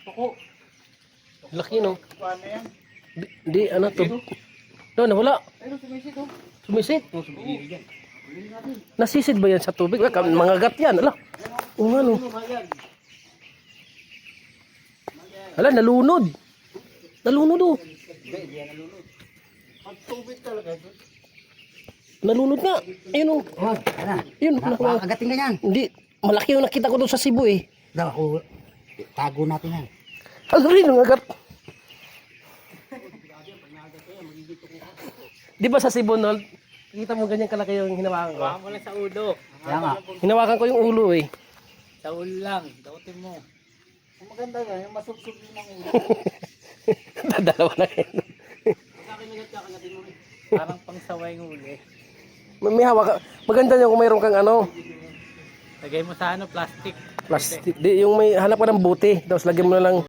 Tuko. Laki no. Paano yan? Di ano to. No, nawala. Pero sumisit oh. Sumisit. Oh, sumisit yan. Nasisid ba yan sa tubig? Mga gat yan. Ala. Oo nga no. Ala, nalunod. Nalunod oh. Hindi, hindi yan nalunod. Pag tubig talaga. Nalunod nga. Ayun oh. Oh, ano? Yun. Nakakagating ka yan. Hindi. Malaki yung nakita ko doon sa Cebu eh. Daw, ako, tago natin yan. Ano rin ang agat? Di ba sa Cebu, Nol? Kita mo ganyan kalaki yung hinawakan ko? Baka mo lang sa ulo. Kaya nga. Hinawakan ko yung ulo eh. Sa ulo lang. Dautin mo. Ang maganda yan, yung masubsob yun ng ulo. Dalawa na yun. Parang pangsaway ng ulo. May hawak ka. Maganda yung kung mayroon kang ano, Lagay mo sa ano, plastic. plastic. Di, yung may hanap ka ng buti. Tapos lagyan mo na lang